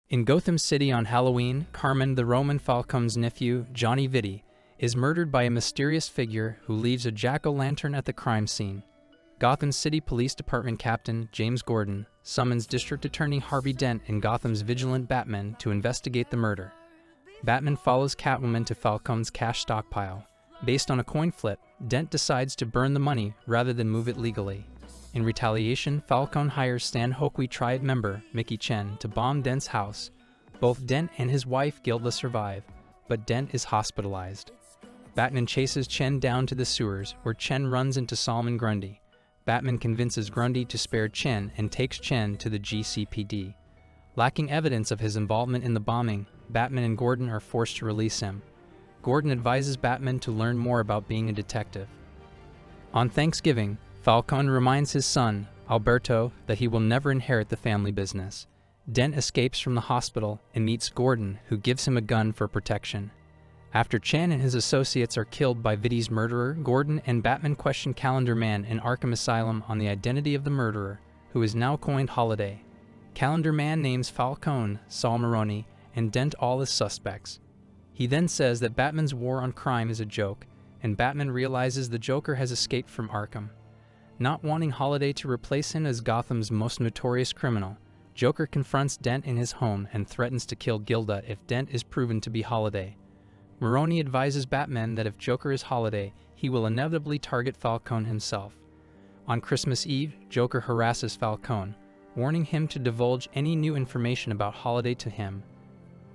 In Gotham City on Halloween, Carmen, the Roman Falcone's nephew, Johnny Vitti, is murdered by a mysterious figure who leaves a jack-o'-lantern at the crime scene. Gotham City Police Department Captain James Gordon summons District Attorney Harvey Dent and Gotham's vigilant Batman to investigate the murder. Batman follows Catwoman to Falcone's cash stockpile. Based on a coin flip, Dent decides to burn the money rather than move it legally. In retaliation, Falcone hires Stan Hokwee Triad member Mickey Chen to bomb Dent's house. Both Dent and his wife Gilda survive, but Dent is hospitalized. Batman chases Chen down to the sewers, where Chen runs into Solomon Grundy. Batman convinces Grundy to spare Chen and takes Chen to the GCPD. Lacking evidence of his involvement in the bombing, Batman and Gordon are forced to release him. Gordon advises Batman to learn more about being a detective. On Thanksgiving, Falcone reminds his son, Alberto, that he will never inherit the family business. Dent escapes from the hospital and meets Gordon, who gives him a gun for protection. After Chen and his associates are killed by Vitti's murderer, Gordon and Batman question Calendar Man in Arkham Asylum on the identity of the murderer, who is now coined Holiday. Calendar Man names Falcone, Saul Maroni, and Dent all as suspects. He then says that Batman's war on crime is a joke, and Batman realizes the Joker has escaped from Arkham. Not wanting Holiday to replace him as Gotham's most notorious criminal, Joker confronts Dent in his home and threatens to kill Gilda if Dent is proven to be Holiday. Maroni advises Batman that if Joker is Holiday, he will inevitably target Falcone himself. On Christmas Eve, Joker harasses Falcone, warning him to divulge any new information about Holiday to him.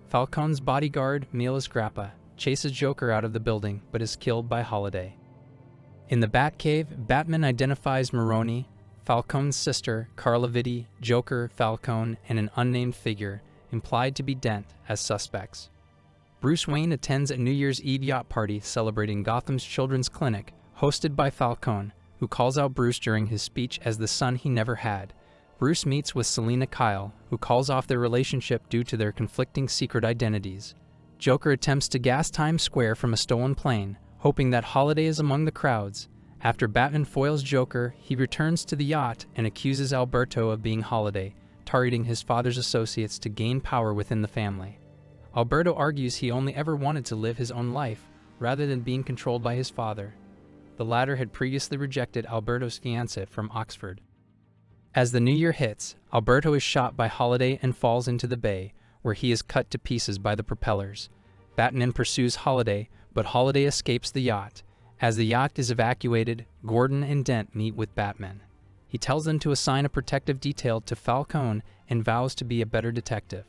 Falcone's bodyguard, Miles Grappa, chases Joker out of the building but is killed by Holiday. In the Batcave, Batman identifies Maroni, Falcone's sister, Carla Vitti, Joker, Falcone, and an unnamed figure, implied to be Dent, as suspects. Bruce Wayne attends a New Year's Eve yacht party celebrating Gotham's Children's Clinic, hosted by Falcone, who calls out Bruce during his speech as the son he never had. Bruce meets with Selina Kyle, who calls off their relationship due to their conflicting secret identities. Joker attempts to gas Times Square from a stolen plane, hoping that Holiday is among the crowds. After Batman foils Joker, he returns to the yacht and accuses Alberto of being Holiday, targeting his father's associates to gain power within the family. Alberto argues he only ever wanted to live his own life, rather than being controlled by his father. The latter had previously rejected Alberto's fiancée from Oxford. As the new year hits, Alberto is shot by Holiday and falls into the bay, where he is cut to pieces by the propellers. Batman pursues Holiday, but Holiday escapes the yacht. As the yacht is evacuated, Gordon and Dent meet with Batman. He tells them to assign a protective detail to Falcone and vows to be a better detective.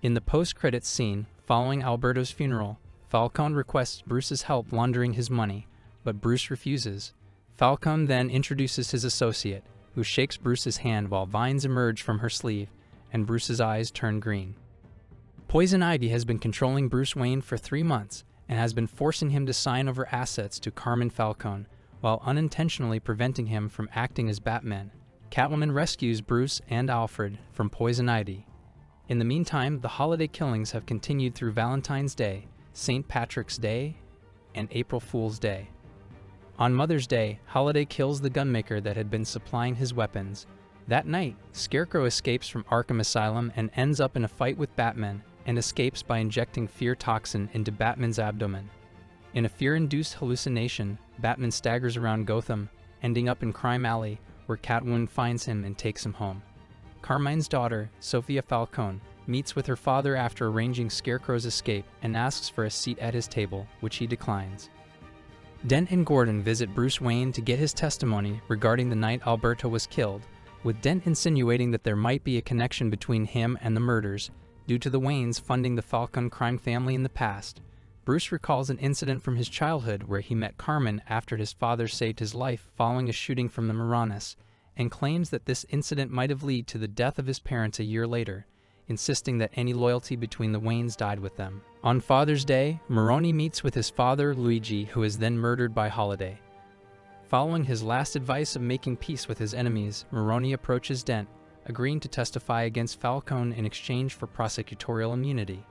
In the post-credits scene, following Alberto's funeral, Falcone requests Bruce's help laundering his money, but Bruce refuses. Falcone then introduces his associate, who shakes Bruce's hand while vines emerge from her sleeve, and Bruce's eyes turn green. Poison Ivy has been controlling Bruce Wayne for 3 months, and has been forcing him to sign over assets to Carmen Falcone, while unintentionally preventing him from acting as Batman. Catwoman rescues Bruce and Alfred from Poison Ivy. In the meantime, the holiday killings have continued through Valentine's Day, St. Patrick's Day, and April Fool's Day. On Mother's Day, Holiday kills the gunmaker that had been supplying his weapons. That night, Scarecrow escapes from Arkham Asylum and ends up in a fight with Batman, and escapes by injecting fear toxin into Batman's abdomen. In a fear-induced hallucination, Batman staggers around Gotham, ending up in Crime Alley, where Catwoman finds him and takes him home. Carmine's daughter, Sophia Falcone, meets with her father after arranging Scarecrow's escape and asks for a seat at his table, which he declines. Dent and Gordon visit Bruce Wayne to get his testimony regarding the night Alberto was killed, with Dent insinuating that there might be a connection between him and the murders, due to the Waynes funding the Falcone crime family in the past. Bruce recalls an incident from his childhood where he met Carmen after his father saved his life following a shooting from the Marauders, and claims that this incident might have led to the death of his parents a year later, insisting that any loyalty between the Waynes died with them. On Father's Day, Maroni meets with his father, Luigi, who is then murdered by Holiday. Following his last advice of making peace with his enemies, Maroni approaches Dent, agreeing to testify against Falcone in exchange for prosecutorial immunity.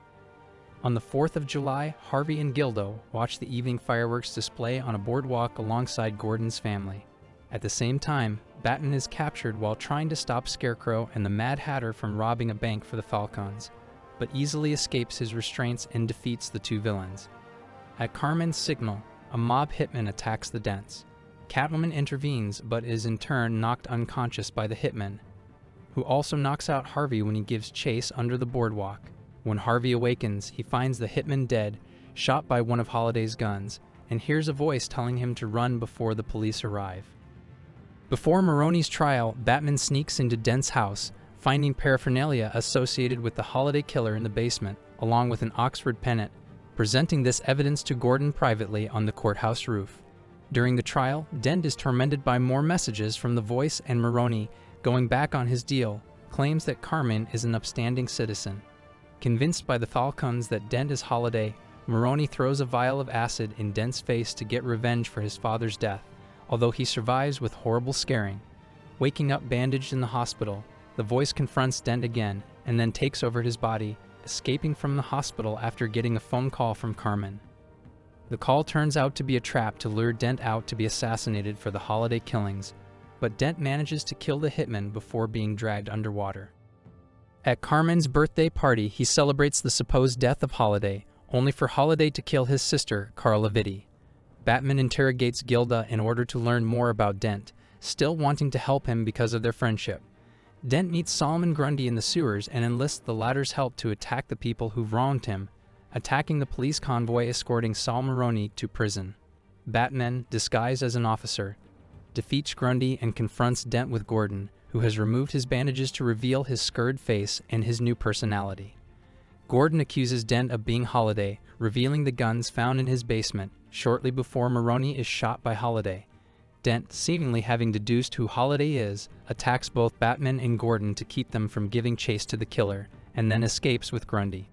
On the 4th of July, Harvey and Gilda watch the evening fireworks display on a boardwalk alongside Gordon's family. At the same time, Batman is captured while trying to stop Scarecrow and the Mad Hatter from robbing a bank for the Falcons. but easily escapes his restraints and defeats the two villains. At Carmen's signal, a mob hitman attacks the Dents. Catwoman intervenes but is in turn knocked unconscious by the hitman, who also knocks out Harvey when he gives chase under the boardwalk. When Harvey awakens, he finds the hitman dead, shot by one of Holliday's guns, and hears a voice telling him to run before the police arrive. Before Maroni's trial, Batman sneaks into Dent's house, finding paraphernalia associated with the Holliday killer in the basement, along with an Oxford pennant, presenting this evidence to Gordon privately on the courthouse roof. During the trial, Dent is tormented by more messages from the voice, and Maroni, going back on his deal, claims that Carmen is an upstanding citizen. Convinced by the Falcons that Dent is Holliday, Maroni throws a vial of acid in Dent's face to get revenge for his father's death, although he survives with horrible scarring. Waking up bandaged in the hospital, the voice confronts Dent again and then takes over his body, escaping from the hospital after getting a phone call from Carmen. The call turns out to be a trap to lure Dent out to be assassinated for the Holliday killings, but Dent manages to kill the hitman before being dragged underwater. At Carmen's birthday party, he celebrates the supposed death of Holliday, only for Holliday to kill his sister, Carla Vitti. Batman interrogates Gilda in order to learn more about Dent, still wanting to help him because of their friendship. Dent meets Solomon Grundy in the sewers and enlists the latter's help to attack the people who wronged him, attacking the police convoy escorting Sal Maroni to prison. Batman, disguised as an officer, defeats Grundy and confronts Dent with Gordon, who has removed his bandages to reveal his scarred face and his new personality. Gordon accuses Dent of being Holliday, revealing the guns found in his basement shortly before Maroni is shot by Holliday. Dent, seemingly having deduced who Holliday is, attacks both Batman and Gordon to keep them from giving chase to the killer, and then escapes with Grundy.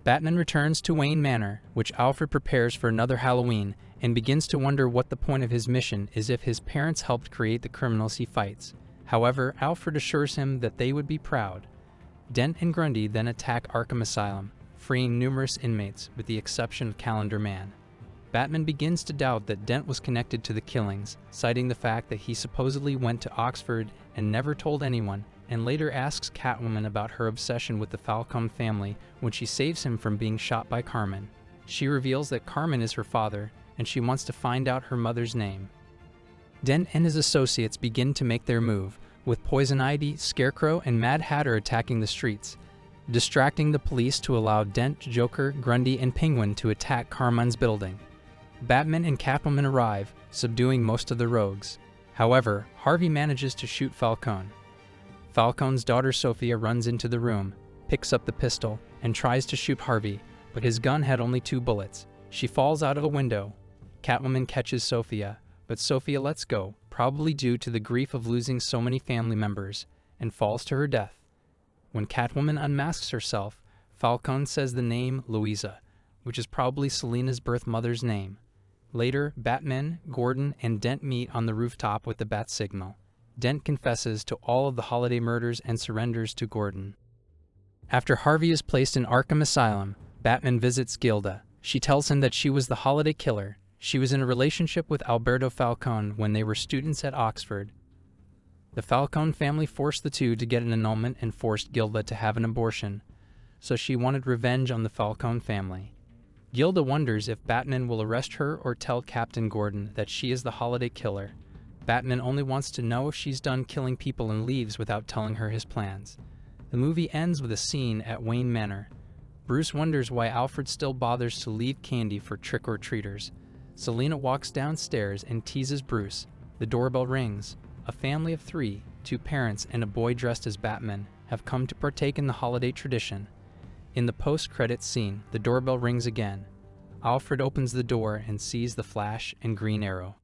Batman returns to Wayne Manor, which Alfred prepares for another Halloween, and begins to wonder what the point of his mission is if his parents helped create the criminals he fights. However, Alfred assures him that they would be proud. Dent and Grundy then attack Arkham Asylum, freeing numerous inmates, with the exception of Calendar Man. Batman begins to doubt that Dent was connected to the killings, citing the fact that he supposedly went to Oxford and never told anyone, and later asks Catwoman about her obsession with the Falcon family when she saves him from being shot by Carmen. She reveals that Carmen is her father, and she wants to find out her mother's name. Dent and his associates begin to make their move, with Poison Ivy, Scarecrow, and Mad Hatter attacking the streets, distracting the police to allow Dent, Joker, Grundy, and Penguin to attack Carmen's building. Batman and Catwoman arrive, subduing most of the rogues. However, Harvey manages to shoot Falcone. Falcone's daughter Sophia runs into the room, picks up the pistol, and tries to shoot Harvey, but his gun had only 2 bullets. She falls out of a window. Catwoman catches Sophia, but Sophia lets go, probably due to the grief of losing so many family members, and falls to her death. When Catwoman unmasks herself, Falcone says the name Louisa, which is probably Selina's birth mother's name. Later, Batman, Gordon, and Dent meet on the rooftop with the bat signal. Dent confesses to all of the Holliday murders and surrenders to Gordon. After Harvey is placed in Arkham Asylum, Batman visits Gilda. She tells him that she was the Holliday killer. She was in a relationship with Alberto Falcone when they were students at Oxford. The Falcone family forced the two to get an annulment and forced Gilda to have an abortion, so she wanted revenge on the Falcone family. Gilda wonders if Batman will arrest her or tell Captain Gordon that she is the Holliday killer. Batman only wants to know if she's done killing people and leaves without telling her his plans. The movie ends with a scene at Wayne Manor. Bruce wonders why Alfred still bothers to leave candy for trick-or-treaters. Selina walks downstairs and teases Bruce. The doorbell rings. A family of 3, 2 parents and a boy dressed as Batman, have come to partake in the holiday tradition. In the post-credits scene, the doorbell rings again. Alfred opens the door and sees the Flash and Green Arrow.